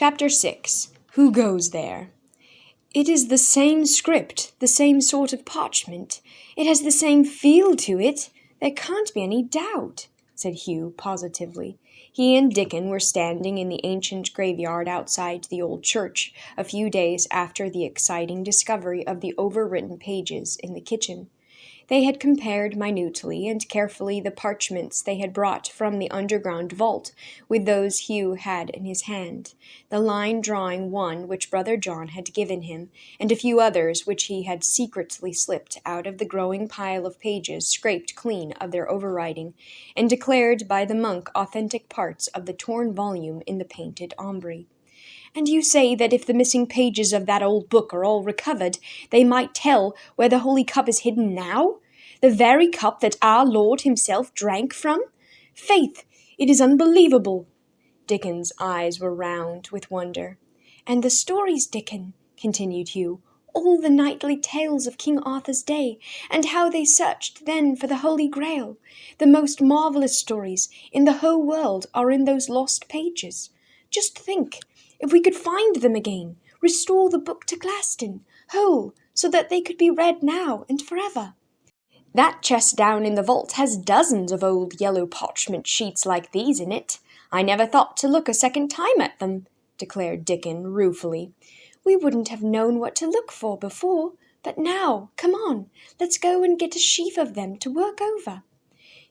Chapter 6. Who Goes There? It is the same script, the same sort of parchment. It has the same feel to it. There can't be any doubt, said Hugh positively. He and Dickon were standing in the ancient graveyard outside the old church, a few days after the exciting discovery of the overwritten pages in the kitchen. They had compared minutely and carefully the parchments they had brought from the underground vault with those Hugh had in his hand, the line drawing one which Brother John had given him, and a few others which he had secretly slipped out of the growing pile of pages scraped clean of their overwriting, and declared by the monk authentic parts of the torn volume in the painted ombre. And you say that if the missing pages of that old book are all recovered, they might tell where the holy cup is hidden now? The very cup that our Lord himself drank from? Faith, it is unbelievable. Dickon's eyes were round with wonder. And the stories, Dickon, continued Hugh, all the knightly tales of King Arthur's day, and how they searched then for the Holy Grail. The most marvellous stories in the whole world are in those lost pages. Just think, if we could find them again, restore the book to Glaston, whole, so that they could be read now and forever. That chest down in the vault has dozens of old yellow parchment sheets like these in it. I never thought to look a second time at them, declared Dickon ruefully. We wouldn't have known what to look for before, but now, come on, let's go and get a sheaf of them to work over.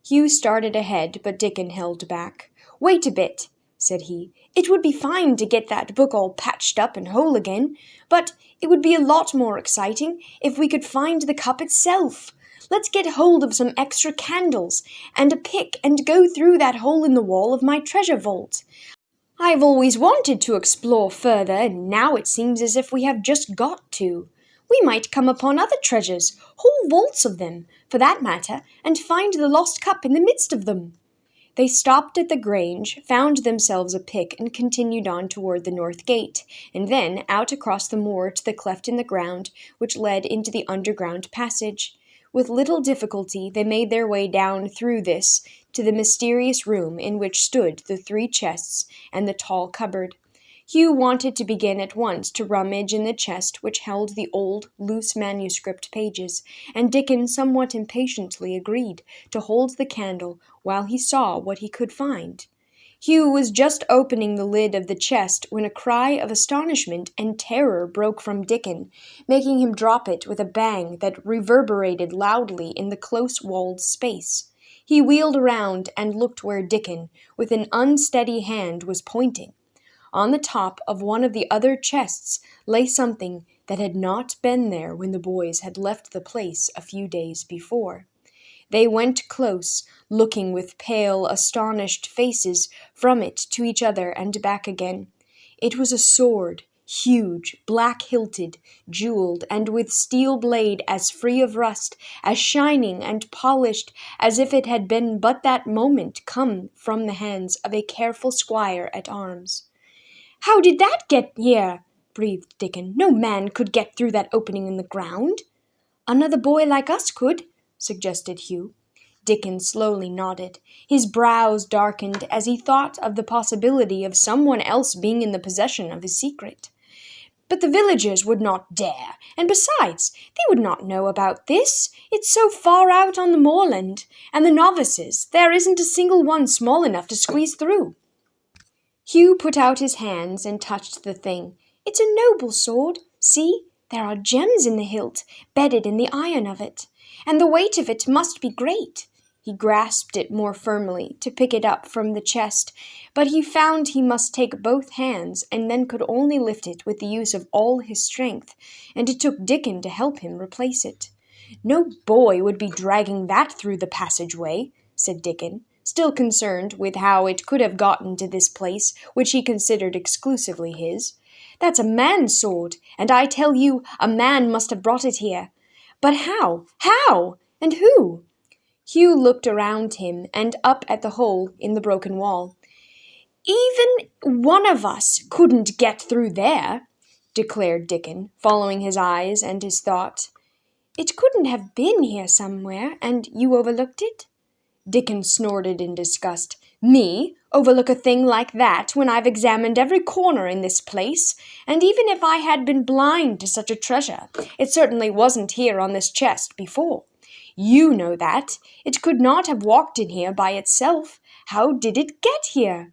Hugh started ahead, but Dickon held back. Wait a bit, said he. It would be fine to get that book all patched up and whole again, but it would be a lot more exciting if we could find the cup itself. Let's get hold of some extra candles and a pick and go through that hole in the wall of my treasure vault. I've always wanted to explore further, and now it seems as if we have just got to. We might come upon other treasures, whole vaults of them, for that matter, and find the lost cup in the midst of them. They stopped at the grange, found themselves a pick, and continued on toward the north gate, and then out across the moor to the cleft in the ground, which led into the underground passage. With little difficulty they made their way down through this to the mysterious room in which stood the 3 chests and the tall cupboard. Hugh wanted to begin at once to rummage in the chest which held the old, loose manuscript pages, and Dickon somewhat impatiently agreed to hold the candle while he saw what he could find. Hugh was just opening the lid of the chest when a cry of astonishment and terror broke from Dickon, making him drop it with a bang that reverberated loudly in the close-walled space. He wheeled around and looked where Dickon, with an unsteady hand, was pointing. On the top of one of the other chests lay something that had not been there when the boys had left the place a few days before. They went close, looking with pale, astonished faces from it to each other and back again. It was a sword, huge, black-hilted, jeweled, and with steel blade as free of rust, as shining and polished as if it had been but that moment come from the hands of a careful squire at arms. "How did that get here?" breathed Dickon. "No man could get through that opening in the ground." "Another boy like us could," suggested Hugh. Dickon slowly nodded. His brows darkened as he thought of the possibility of someone else being in the possession of his secret. "But the villagers would not dare, and besides, they would not know about this. It's so far out on the moorland, and the novices, there isn't a single one small enough to squeeze through." Hugh put out his hands and touched the thing. "It's a noble sword. See, there are gems in the hilt, bedded in the iron of it, and the weight of it must be great." He grasped it more firmly to pick it up from the chest, but he found he must take both hands and then could only lift it with the use of all his strength, and it took Dickon to help him replace it. "No boy would be dragging that through the passageway," said Dickon, still concerned with how it could have gotten to this place, which he considered exclusively his. "That's a man's sword, and I tell you a man must have brought it here. But how? How? And who?" Hugh looked around him and up at the hole in the broken wall. "Even one of us couldn't get through there," declared Dickon, following his eyes and his thought. "It couldn't have been here somewhere, and you overlooked it?" Dickon snorted in disgust. "Me? overlook a thing like that when I've examined every corner in this place, and even if I had been blind to such a treasure, it certainly wasn't here on this chest before. You know that. It could not have walked in here by itself. How did it get here?"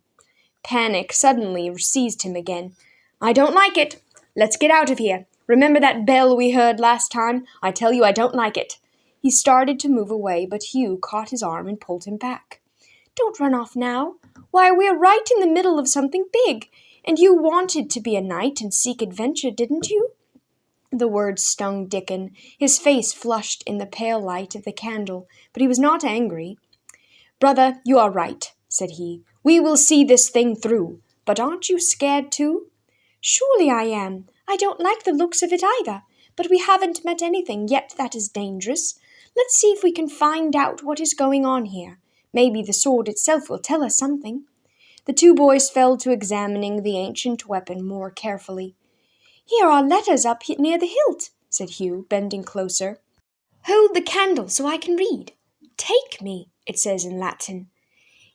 Panic suddenly seized him again. "I don't like it. Let's get out of here. Remember that bell we heard last time? I tell you I don't like it." He started to move away, but Hugh caught his arm and pulled him back. "Don't run off now. Why, we're right in the middle of something big, and you wanted to be a knight and seek adventure, didn't you?" The words stung Dickon. His face flushed in the pale light of the candle, but he was not angry. "Brother, you are right," said he. "We will see this thing through. But aren't you scared too?" "Surely I am. I don't like the looks of it either, but we haven't met anything yet that is dangerous. Let's see if we can find out what is going on here. Maybe the sword itself will tell us something." The two boys fell to examining the ancient weapon more carefully. "Here are letters up near the hilt," said Hugh, bending closer. "Hold the candle so I can read. 'Take me,' it says in Latin."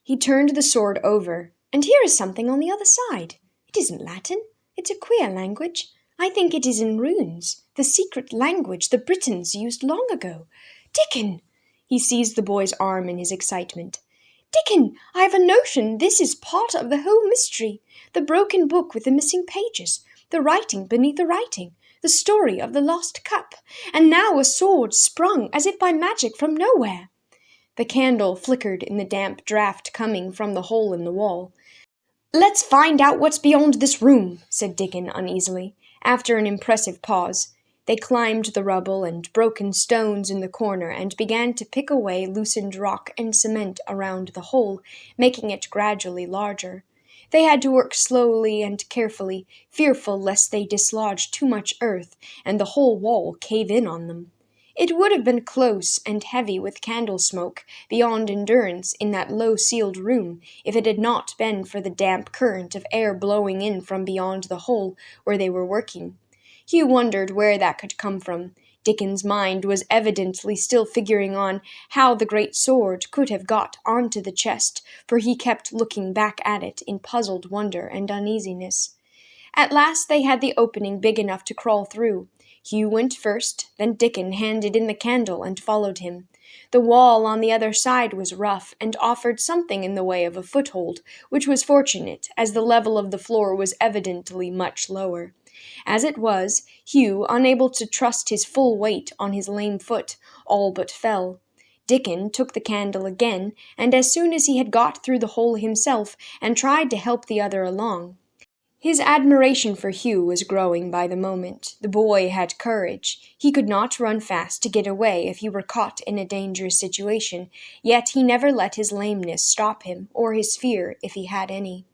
He turned the sword over, and here is something on the other side. It isn't Latin. It's a queer language. I think it is in runes, the secret language the Britons used long ago. "Dickon!" He seized the boy's arm in his excitement. "Dickon, I have a notion this is part of the whole mystery. The broken book with the missing pages, the writing beneath the writing, the story of the lost cup, and now a sword sprung as if by magic from nowhere." The candle flickered in the damp draught coming from the hole in the wall. "Let's find out what's beyond this room," said Dickon uneasily. After an impressive pause, they climbed the rubble and broken stones in the corner and began to pick away loosened rock and cement around the hole, making it gradually larger. They had to work slowly and carefully, fearful lest they dislodge too much earth and the whole wall cave in on them. It would have been close and heavy with candle smoke beyond endurance in that low-ceiled room if it had not been for the damp current of air blowing in from beyond the hole where they were working. Hugh wondered where that could come from. Dickon's mind was evidently still figuring on how the great sword could have got onto the chest, for he kept looking back at it in puzzled wonder and uneasiness. At last they had the opening big enough to crawl through. Hugh went first, then Dickon handed in the candle and followed him. The wall on the other side was rough and offered something in the way of a foothold, which was fortunate, as the level of the floor was evidently much lower. As it was, Hugh, unable to trust his full weight on his lame foot, all but fell. Dickon took the candle again, and as soon as he had got through the hole himself, and tried to help the other along. His admiration for Hugh was growing by the moment. The boy had courage. He could not run fast to get away if he were caught in a dangerous situation, yet he never let his lameness stop him, or his fear, if he had any.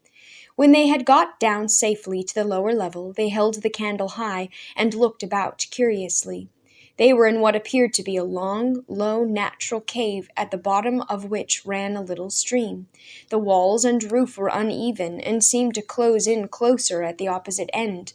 When they had got down safely to the lower level, they held the candle high and looked about curiously. They were in what appeared to be a long, low, natural cave, at the bottom of which ran a little stream. The walls and roof were uneven and seemed to close in closer at the opposite end.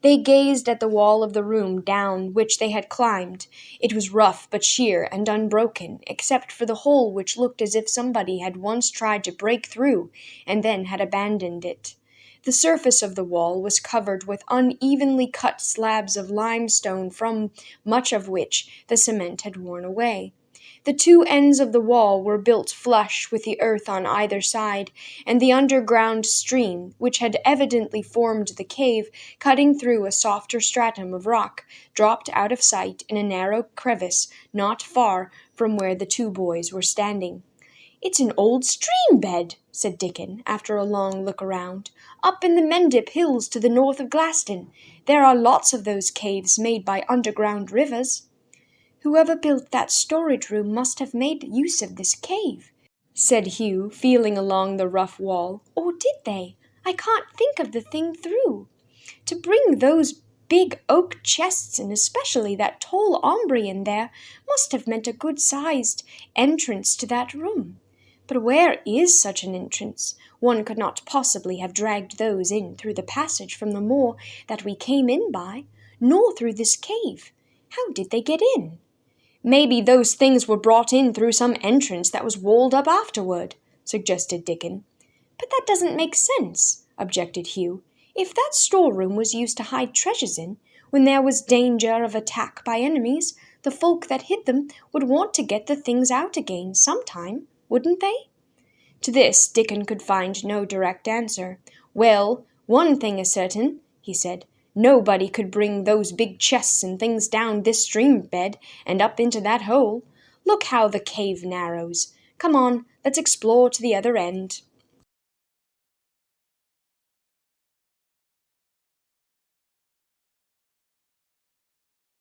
They gazed at the wall of the room down which they had climbed. It was rough but sheer and unbroken, except for the hole which looked as if somebody had once tried to break through and then had abandoned it. The surface of the wall was covered with unevenly cut slabs of limestone, from much of which the cement had worn away. The two ends of the wall were built flush with the earth on either side, and the underground stream, which had evidently formed the cave, cutting through a softer stratum of rock, dropped out of sight in a narrow crevice not far from where the two boys were standing. "It's an old stream bed," said Dickon, after a long look around. "Up in the Mendip Hills to the north of Glaston. There are lots of those caves made by underground rivers." "Whoever built that storage room must have made use of this cave," said Hugh, feeling along the rough wall. "Or did they? I can't think of the thing through. To bring those big oak chests, and especially that tall ombre in there, must have meant a good-sized entrance to that room. But where is such an entrance? One could not possibly have dragged those in through the passage from the moor that we came in by, nor through this cave. How did they get in?" "Maybe those things were brought in through some entrance that was walled up afterward," suggested Dickon. But that doesn't make sense, objected Hugh. If that storeroom was used to hide treasures in, when there was danger of attack by enemies, the folk that hid them would want to get the things out again sometime, wouldn't they? To this Dickon could find no direct answer. Well, one thing is certain, he said. Nobody could bring those big chests and things down this stream bed and up into that hole. Look how the cave narrows. Come on, let's explore to the other end.